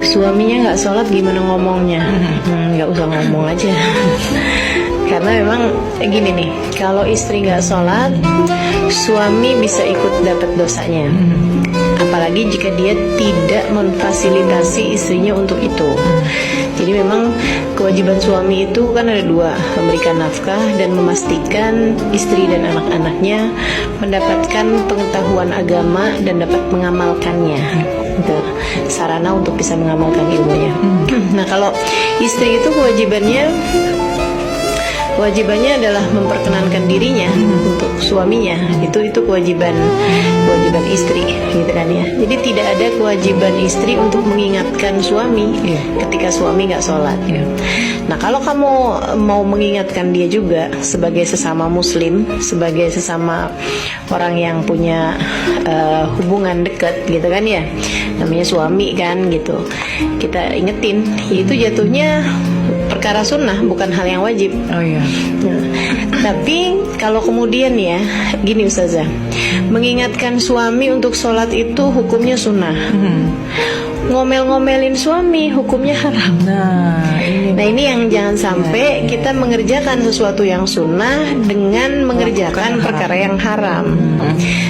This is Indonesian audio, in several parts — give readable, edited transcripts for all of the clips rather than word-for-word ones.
suaminya nggak sholat gimana ngomongnya? Nggak usah ngomong aja. Karena memang gini nih, kalau istri nggak sholat, suami bisa ikut dapat dosanya. Apalagi jika dia tidak memfasilitasi istrinya untuk itu. Jadi memang kewajiban suami itu kan ada dua, memberikan nafkah dan memastikan istri dan anak-anaknya mendapatkan pengetahuan agama dan dapat mengamalkannya. Itu sarana untuk bisa mengamalkan ilmunya. Nah, kalau istri itu kewajibannya adalah memperkenankan dirinya untuk suaminya. Itu kewajiban istri, gitu kan ya. Jadi tidak ada kewajiban istri untuk mengingatkan suami ketika suami nggak sholat. Nah, kalau kamu mau mengingatkan dia juga sebagai sesama muslim, sebagai sesama orang yang punya hubungan dekat, gitu kan ya, namanya suami kan, gitu. Kita ingetin, itu jatuhnya perkara sunnah, bukan hal yang wajib. Oh iya. Nah, tapi kalau kemudian ya, gini Ustazah, mengingatkan suami untuk sholat itu hukumnya sunnah. Ngomel-ngomelin suami hukumnya haram. Nah ini yang jangan sampai kita mengerjakan sesuatu yang sunnah dengan mengerjakan perkara yang haram.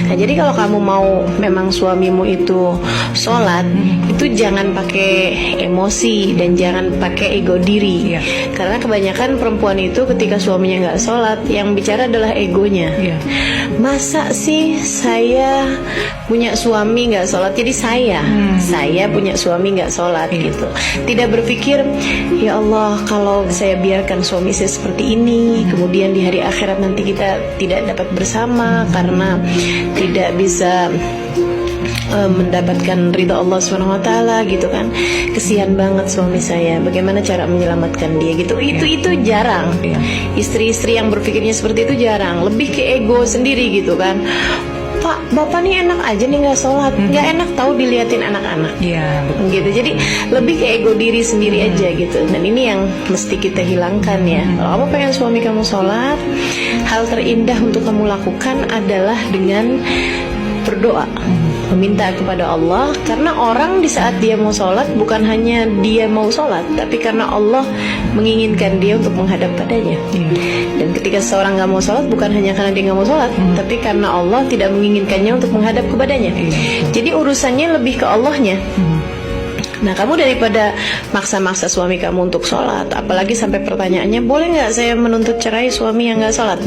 Nah, jadi kalau kamu mau memang suamimu itu sholat, itu jangan pakai emosi dan jangan pakai ego diri. Karena kebanyakan perempuan itu ketika suaminya nggak sholat, yang bicara adalah egonya. Masa sih saya punya suami nggak sholat, jadi saya punya suami nggak sholat, gitu. Tidak berpikir, ya Allah, kalau saya biarkan suami saya seperti ini, kemudian di hari akhirat nanti kita tidak dapat bersama karena tidak bisa mendapatkan ridha Allah SWT, gitu kan. Kesian banget suami saya, bagaimana cara menyelamatkan dia, gitu. Itu jarang. Istri-istri yang berpikirnya seperti itu jarang. Lebih ke ego sendiri, gitu kan. Pak, bapak nih enak aja nih nggak sholat, nggak enak tahu diliatin anak-anak, gitu. Jadi lebih ke ego diri sendiri aja, gitu. Dan ini yang mesti kita hilangkan ya. Kalau kamu pengen suami kamu sholat, hal terindah untuk kamu lakukan adalah dengan berdoa, meminta kepada Allah. Karena orang di saat dia mau sholat, bukan hanya dia mau sholat, tapi karena Allah menginginkan dia untuk menghadap padanya. Dan ketika seseorang gak mau sholat, bukan hanya karena dia gak mau sholat, tapi karena Allah tidak menginginkannya untuk menghadap kepadanya. Jadi urusannya lebih ke Allahnya. Nah, kamu daripada maksa-maksa suami kamu untuk sholat, apalagi sampai pertanyaannya, boleh nggak saya menuntut cerai suami yang nggak sholat?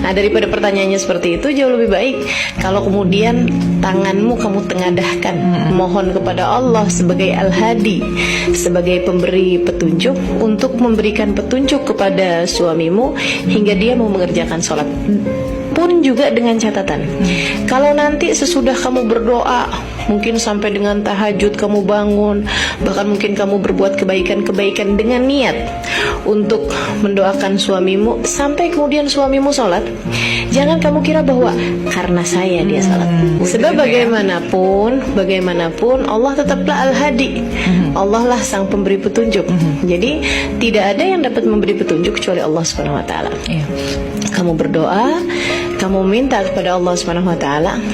Nah, daripada pertanyaannya seperti itu, jauh lebih baik kalau kemudian tanganmu kamu tengadahkan, mohon kepada Allah sebagai Al-Hadi, sebagai pemberi petunjuk, untuk memberikan petunjuk kepada suamimu hingga dia mau mengerjakan sholat. Pun juga dengan catatan, kalau nanti sesudah kamu berdoa, mungkin sampai dengan tahajud kamu bangun, bahkan mungkin kamu berbuat kebaikan-kebaikan dengan niat untuk mendoakan suamimu, sampai kemudian suamimu sholat, jangan kamu kira bahwa karena saya dia sholat. Sebab bagaimanapun Allah tetaplah Al-Hadi. Allah lah sang pemberi petunjuk. Jadi tidak ada yang dapat memberi petunjuk kecuali Allah SWT. Kamu berdoa, kamu minta kepada Allah SWT,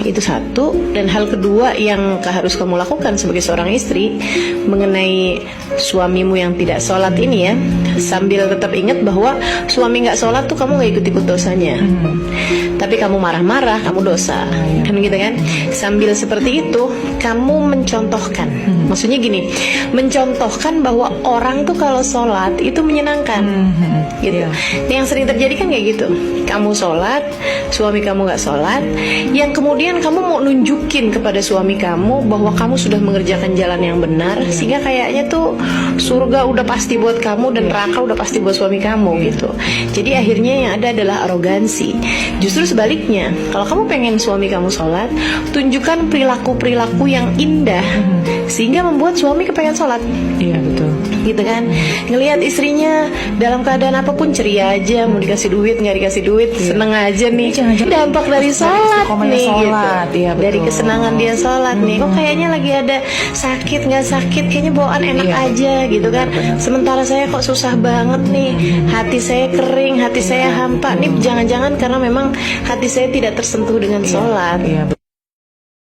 itu satu. Dan hal kedua yang harus kamu lakukan sebagai seorang istri mengenai suamimu yang tidak sholat ini ya, sambil tetap ingat bahwa suami gak sholat tuh kamu gak ikut-ikut dosanya, tapi kamu marah-marah, kamu dosa, kan gitu kan. Sambil seperti itu kamu mencontohkan, maksudnya gini, mencontohkan bahwa orang tuh kalau sholat itu menyenangkan, gitu. Yang sering terjadi kan kayak gitu, kamu sholat, suami kamu gak sholat, yang kemudian kamu mau nunjukin kepada suami kamu bahwa kamu sudah mengerjakan jalan yang benar, sehingga kayaknya tuh surga udah pasti buat kamu dan neraka udah pasti buat suami kamu, gitu. Jadi akhirnya yang ada adalah arogansi. Justru sebaliknya, kalau kamu pengen suami kamu sholat, tunjukkan perilaku-perilaku yang indah sehingga membuat suami kepengen sholat. Iya betul. Gitu kan, ngelihat istrinya dalam keadaan apapun ceria aja, mau dikasih duit nggak dikasih duit, seneng aja nih. Dampak dari sholat nih, gitu. Dari kesenangan dia sholat nih. Kok kayaknya lagi ada sakit nggak sakit, kayaknya bawaan enak aja, gitu kan. Sementara saya kok susah banget nih, hati saya kering, hati saya hampa nih. Jangan-jangan karena memang hati saya tidak tersentuh dengan sholat.